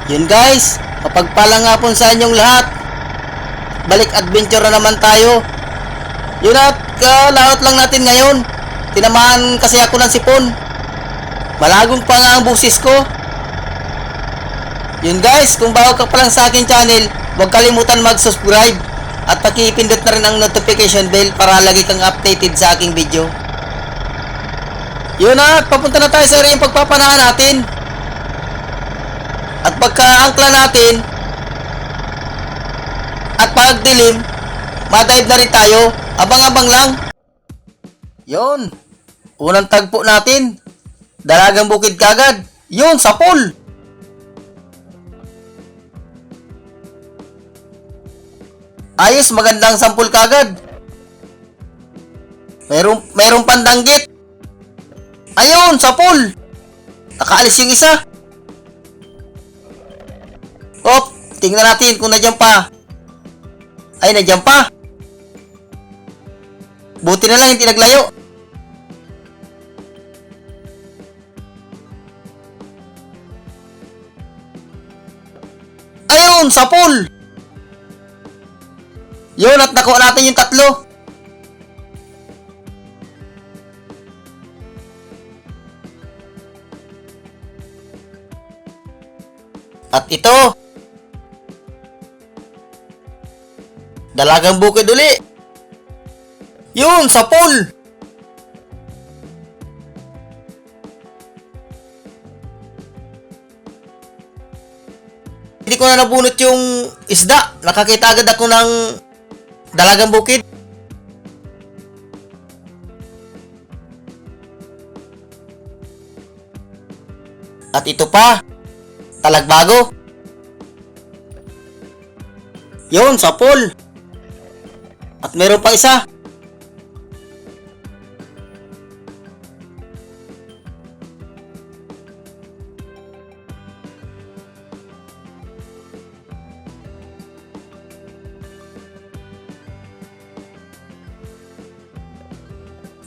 Yun guys, mapagpalang hapon sa inyong lahat. Balik adventure na naman tayo. Yun at laot lang natin ngayon. Tinamaan kasi ako ng sipon. Malagong pa nga ang busis ko. Yun guys, kung bago ka pa lang sa aking channel, huwag kalimutan mag-subscribe at pakipindot na rin ang notification bell para lagi kang updated sa aking video. Yun at papunta na tayo sa area yung pagpapanahan natin. At pagka-angkla natin at pagdilim, madive na rin tayo. Abang-abang lang. Yun, unang tagpo natin, Dalagang Bukid kagad. Yun, sa pool. Ayos, magandang sampul kagad. Merong pandanggit. Ayun, sa pool. Nakaalis yung isa. Op, tingnan natin kung nandiyan pa. Ay, nandiyan pa. Buti na lang hindi naglayo. Ayun, sa pool. Yun, at nakuha natin yung tatlo. At ito, Dalagang Bukid uli. Yun, sa pool. Hindi ko na nabunot yung isda. Nakakita agad ako ng Dalagang Bukid. At ito pa, Talagbago. Yun, sa pool. At meron pa isa.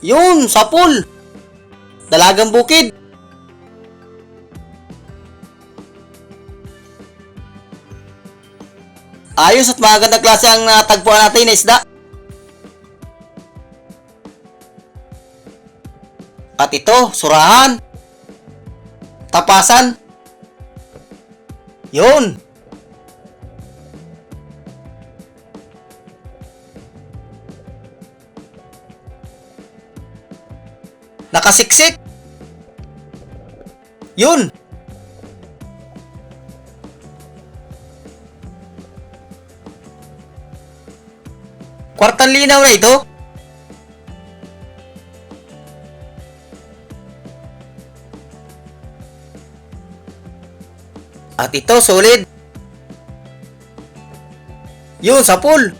Yun, sa pool. Dalagang Bukid. Ayos at magandang klase ang natagpuan natin na isda. At ito, surahan. Tapasan. Yun. Nakasiksik. Yun. Kwartang linaw na ito. At ito, solid. Yun, sa pool.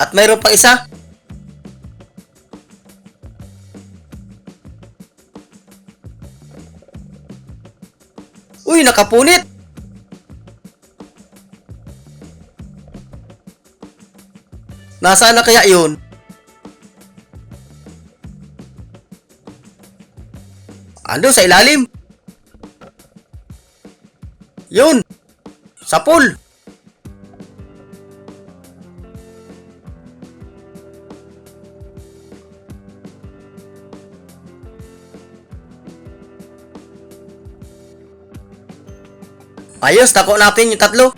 At mayroon pang isa. Uy, nakapunit. Nasaan na kaya yun? Ando sa ilalim. Yun. Sa pool. Ayos, tako natin yung tatlo.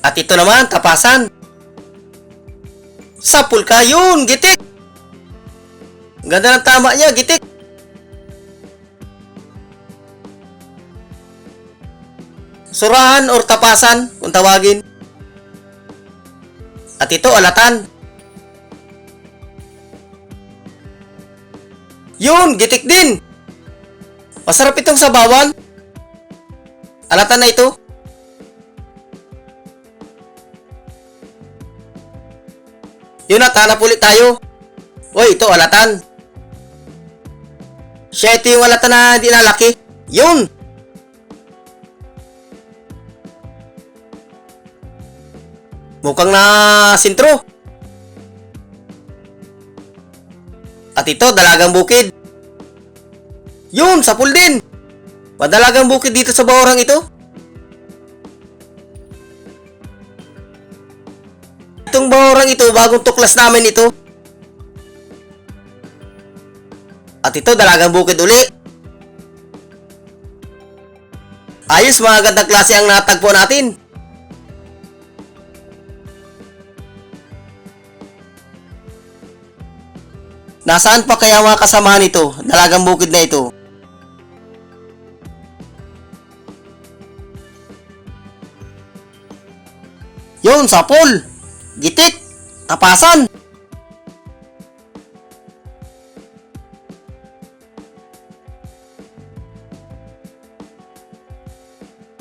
At ito naman, tapasan. Sapul ka, yun, gitik. Ganda ng tama niya, gitik. Surahan or tapasan, kung tawagin. At ito, alatan. Yun, gitik din. Masarap itong sabawan. Alatan na ito. Yun at hanap ulit tayo. Uy, ito, alatan. Siya, ito yung alatan na di nalaki. Yun. Mukhang na sintro. At ito, dalagang bukid. Yun, sapul din. Madalagang bukid dito sa bahurang ito. Itong bahurang ito, bagong tuklas namin ito. At ito, dalagang bukid uli. Ayos, mga gandang klase ang natagpo natin. Nasaan pa kaya mga kasamahan nito? Dalagang bukid na ito. Yun, sapul. Gitik. Tapasan.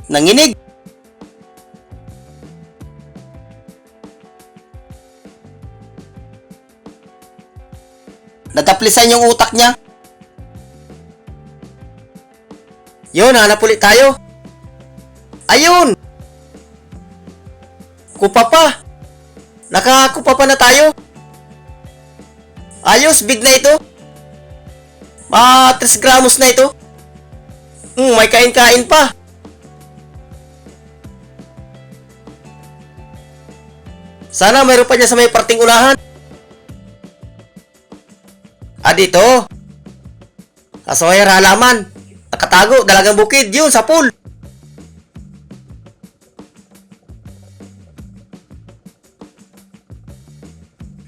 Nanginig. Nataplisan yung utak niya. Yun, hanap ulit tayo. Ayun! Kupa pa. Nakakupa pa na tayo. Ayos, big na ito. 3 gramos na ito. May kain-kain pa. Sana mayroon pa dyan sa may parting unahan. Dito. Asoyar halaman. Nakatago, dalagang bukid. Yun, sa pool.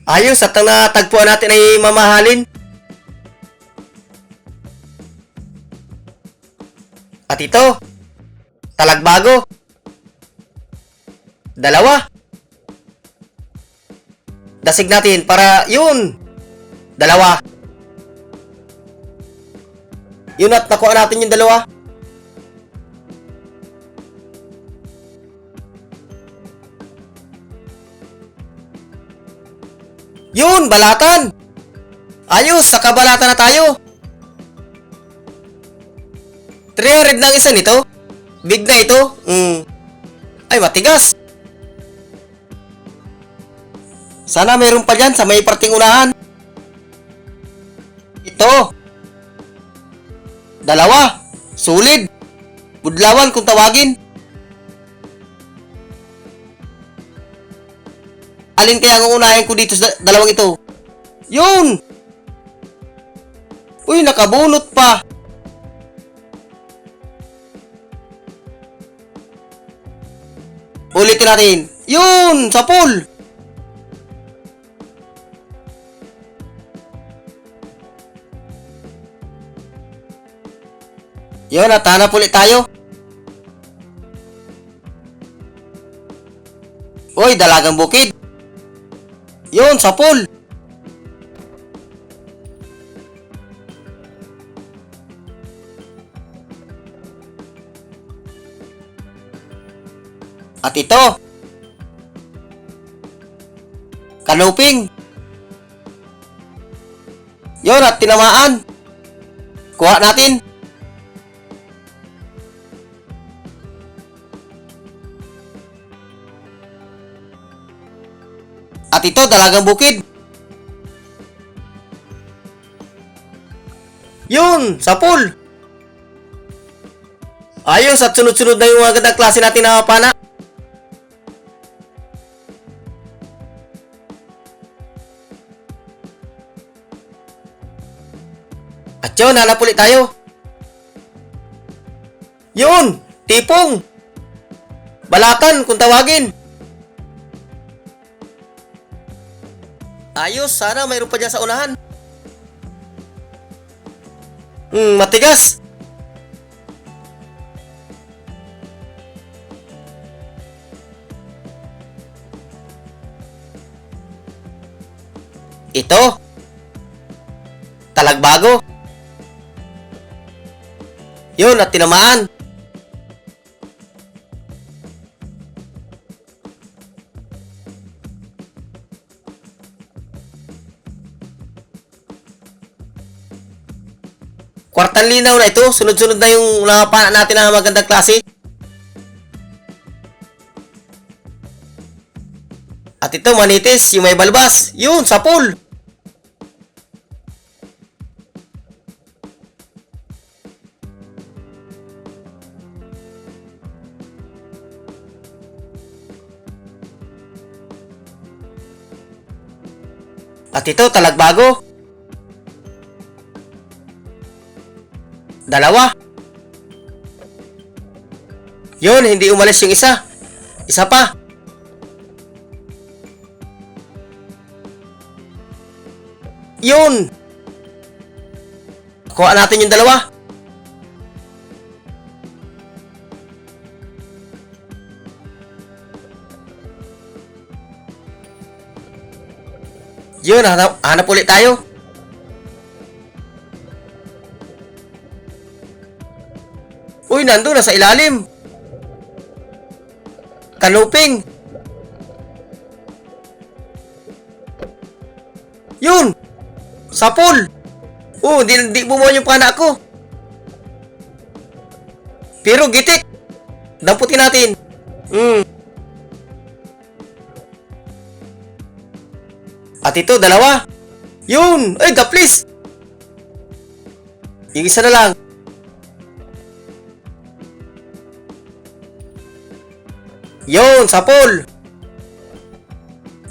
Ayos, at ang natagpuan natin ay mamahalin. At ito, talagbago. 2. Dasig natin para, yun, 2. Yun at nakuha natin yung 2. Yun, balatan. Ayos, sa kabalatan na tayo. 300 na ang isa nito. Big na ito. Ay, matigas. Sana mayroon pa dyan sa may parting unahan. Ito. 2. Solid. Budlawan kung tawagin. Alin kaya ang unahin ko dito sa 2 ito? Yun! Uy, nakabunot pa. Ulitin natin. Yun! Sa pool! Yun, at hanap ulit tayo. Uy, dalagang bukid. Yun, sa pool. At ito. Kanuping. Yun, at tinamaan. Kuha natin. At ito, dalagang bukid. Yun, sa pool. Ayos, at sunod-sunod na yung mga gandang klase natin na pana. At yun, hanap ulit tayo. Yun, tipong. Balatan kung tawagin. Ayos, sana mayroon pa dyan sa unahan. Matigas. Ito. Talagbago. Yun, at tinamaan. Kwartang linaw na ito. Sunod-sunod na yung nakapana natin na magandang klase. At ito, manitis. Yung may balbas. Yun, sa pool. At ito, talagbago. 2. Yun, hindi umalis yung isa. Isa pa. Yun. Kuha natin yung 2. Yun, hanap ulit tayo. Uy, nandun na sa ilalim. Kanuping. Yun. Sapol. Di bumuha yung pana ko. Pero gitik. Damputin natin. At ito, 2. Yun. Ay, please. Yung isa na lang. Yun, sapol.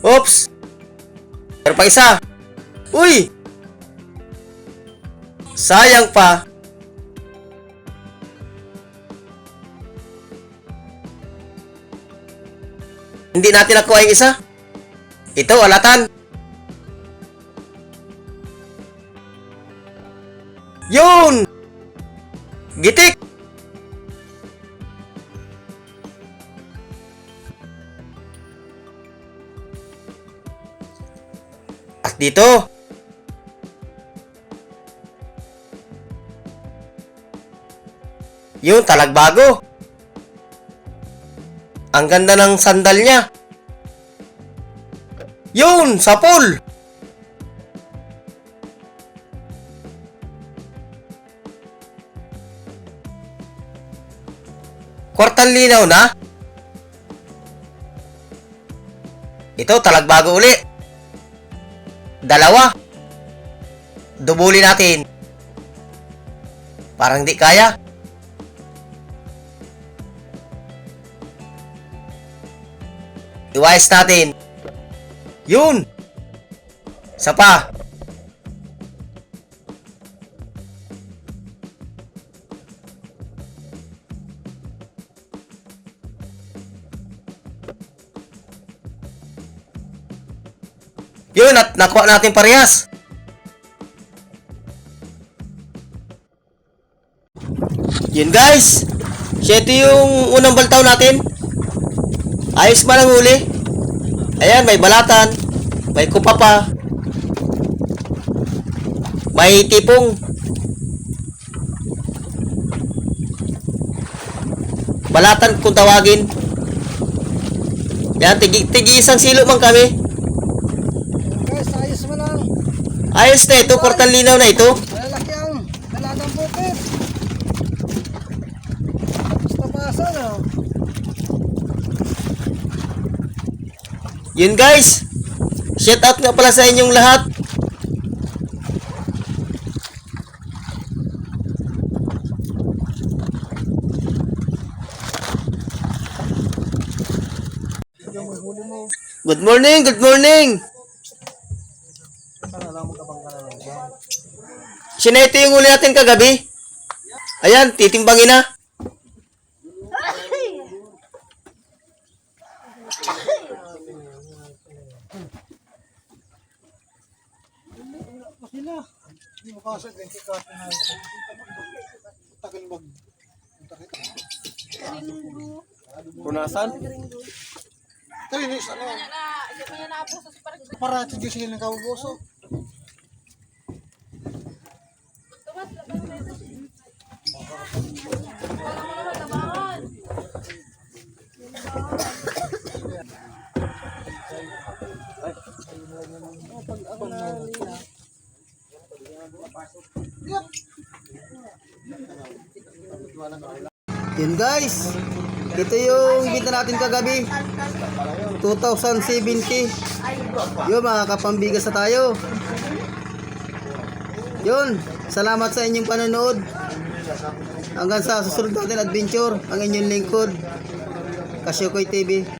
Oops. Meron pa isa. Uy. Sayang pa. Hindi natin nakuha yung isa. Ito, alatan. Yun! Gitik! At dito. Yun, talagbago. Ang ganda ng sandal niya. Yun, sapol. Kwartang linaw na. Ito, talagbago uli. 2. Dubuli natin. Parang di kaya. Iwayas natin. Yun. Isa pa. Yun, at nakuha natin parehas. Yun guys. Ito yung unang baltaw natin. Ayos ba ng huli? Ayan, may balatan. May kupa pa. May tipong. Balatan kung tawagin. Yan, tigi isang silo man kami. Ayos mo lang. Ayos na ito, kwartang linaw na ito. Malalaki ang dalagang bukit. Basta pasa na. Yun guys. Shout out nga pala sa inyong lahat. Good morning, good morning. Sinete yung huli natin kagabi. Ayan, titimbangin na. Sila. Hindi mo kasi 24 na. Takil mag. Punasan? Trinis ano? Para sige sila ng kabuboso. Yun guys. Ito yung binta natin kagabi. 2,070. Yun, makakapambigas na tayo. Yun, salamat sa inyong panonood. Hanggang sa susunod natin adventure, ang inyong lingkod, Kasyokoy TV.